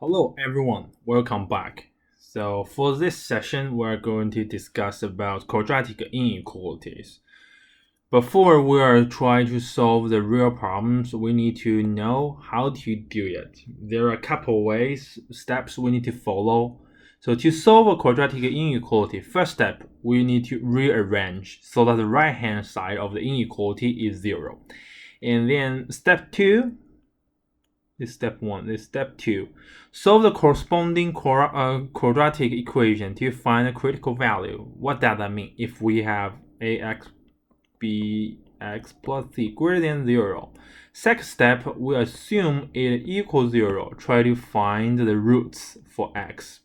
Hello everyone, welcome back. So for this session, we're going to discuss about quadratic inequalities. Before we are trying to solve the real problems, we need to know how to do it. There are a couple ways, steps we need to follow. So to solve a quadratic inequality, first step, we need to rearrange so that the right hand side of the inequality is 0. And then step 2, this is step 1. This is step 2. Solve the corresponding quadratic equation to find the critical value. What does that mean? If we have ax bx plus c greater than 0. Second step, we assume it equals 0. Try to find the roots for x.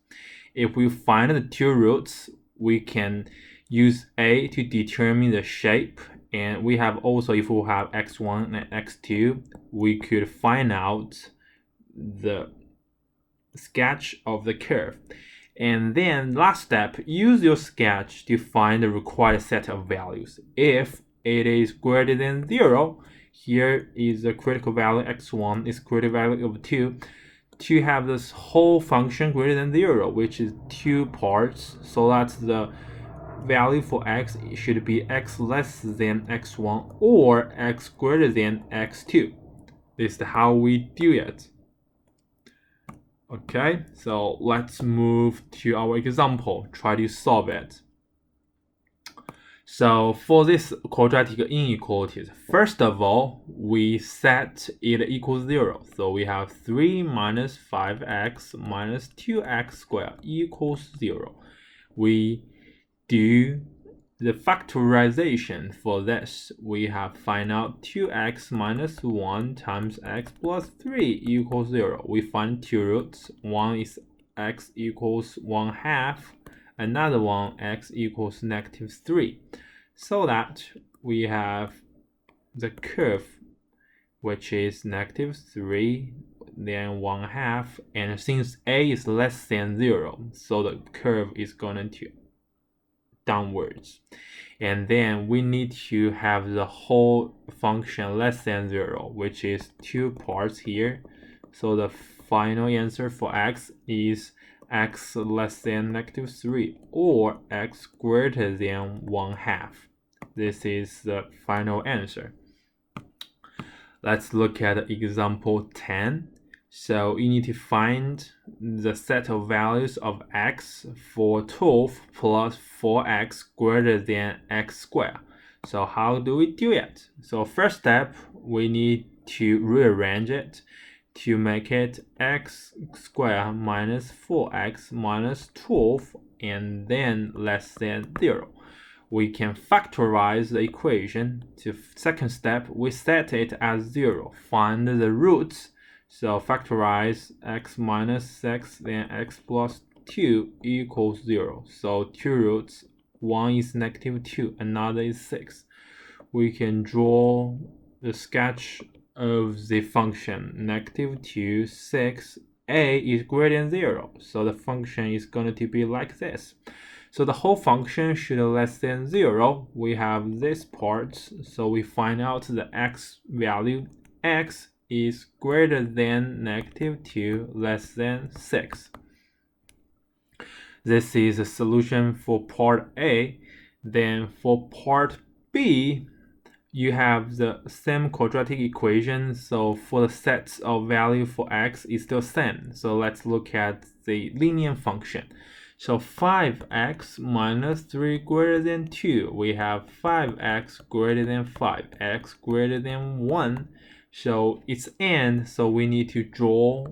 If we find the two roots, we can use a to determine the shape. And we have also, if we have x1 and x2, we could find out the sketch of the curve. And then last step, use your sketch to find the required set of values. If it is greater than 0, here is the critical value x1 is critical value of 2. To have this whole function greater than 0, which is two parts, so that the value for x should be x less than x1 or x greater than x2. This is how we do it. Okay, so let's move to our example, try to solve it. So for this quadratic inequalities, first of all, we set it equals 0. So we have 3 minus 5x minus 2x squared equals 0. We do the factorization for this. We have find out 2x minus 1 times x plus 3 equals 0. We find two roots. One is x equals 1/2. Another one, x equals -3. So that we have the curve, which is -3, then 1/2. And since a is less than 0, so the curve is going to downwards. And then we need to have the whole function less than 0, which is two parts here. So the final answer for x is x less than -3 or x greater than 1/2. This is the final answer. Let's look at example 10. So you need to find the set of values of x for 12 plus 4x greater than x squared. So how do we do it? So first step, we need to rearrange it to make it x squared minus 4x minus 12 and then less than 0. We can factorize the equation. To second step, we set it as 0. Find the roots. So factorize x minus 6, then x plus 2 equals 0. So two roots, one is -2, another is 6. We can draw the sketch of the function -2, 6, a is greater than 0. So the function is going to be like this. So the whole function should be less than 0. We have this part, so we find out the x value. X is greater than -2, less than 6. This is a solution for part A. Then for part B, you have the same quadratic equation. So for the sets of value for x is still same. So let's look at the linear function. So 5x minus 3 greater than 2. We have 5x greater than 5, x greater than 1. So it's and, so we need to draw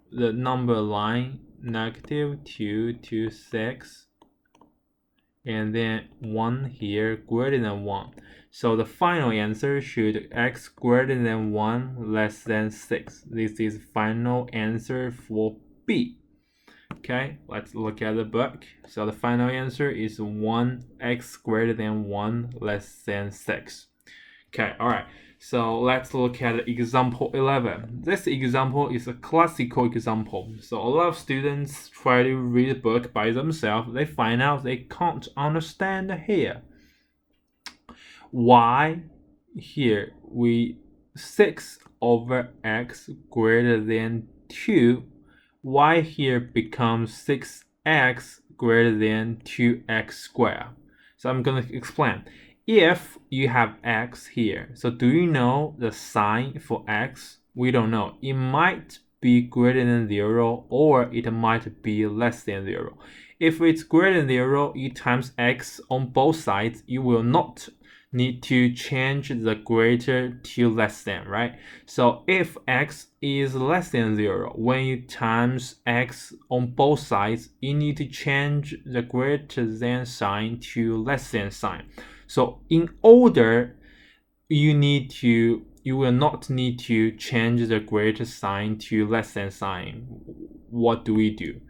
the number line -2 to 6. And then 1 here greater than 1. So the final answer should x greater than 1 less than 6. This is final answer for B. Okay, let's look at the book. So the final answer is 1x greater than 1 less than 6. Okay, alright. So let's look at example 11. This example is a classical example. So a lot of students try to read the book by themselves. They find out they can't understand here. Why here we 6 over x greater than 2, y here becomes 6x greater than 2x squared. So I'm going to explain. If you have x here, so do you know the sign for x? We don't know. It might be greater than 0 or it might be less than 0. If it's greater than 0, you times x on both sides. You will not need to change the greater to less than, right? So if x is less than 0, when you times x on both sides, you need to change the greater than sign to less than sign. So in order, you will not need to change the greater sign to less than sign. What do?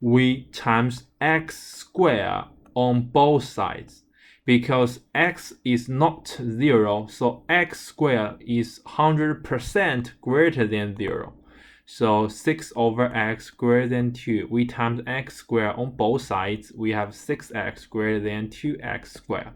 We times x squared on both sides. Because x is not 0, so x squared is 100% greater than 0. So 6 over x greater than 2. We times x squared on both sides. We have 6x greater than 2x squared.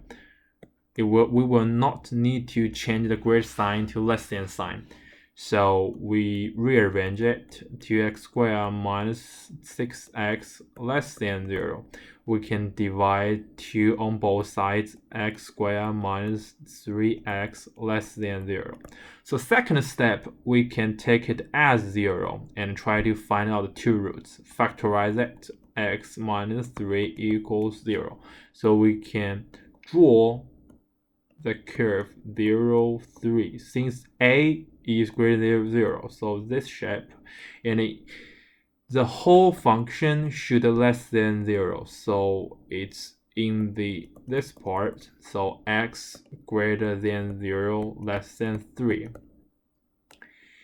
We will not need to change the greater sign to less than sign. So we rearrange it. 2x squared minus 6x less than 0. We can divide 2 on both sides. X squared minus 3x less than 0. So second step, we can take it as 0 and try to find out the two roots. Factorize it. X minus 3 equals 0. So we can draw the curve 0, 3. Since a is greater than 0, so this shape, and the whole function should less than 0, so it's in this part. So x greater than 0, less than 3.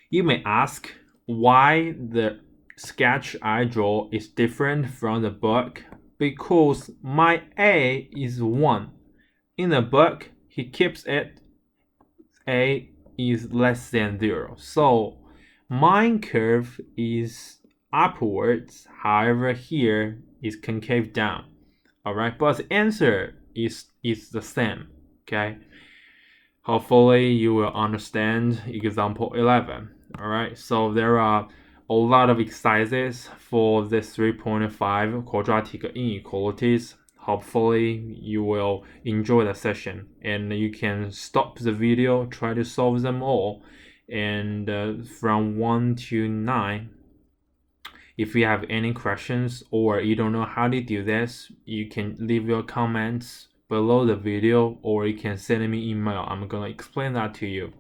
You may ask why the sketch I draw is different from the book. Because my a is 1. In the book, he keeps it a is less than 0. So my curve is upwards, however here is concave down. Alright, but the answer is the same. Okay. Hopefully you will understand example 11. Alright, so there are a lot of exercises for this 3.5 quadratic inequalities. Hopefully you will enjoy the session and you can stop the video, try to solve them all, and from 1 to 9. If you have any questions or you don't know how to do this, you can leave your comments below the video or you can send me email. I'm gonna explain that to you.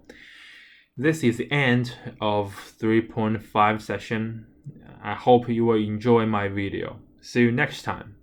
This is the end of 3.5 session. I hope you will enjoy my video. See you next time.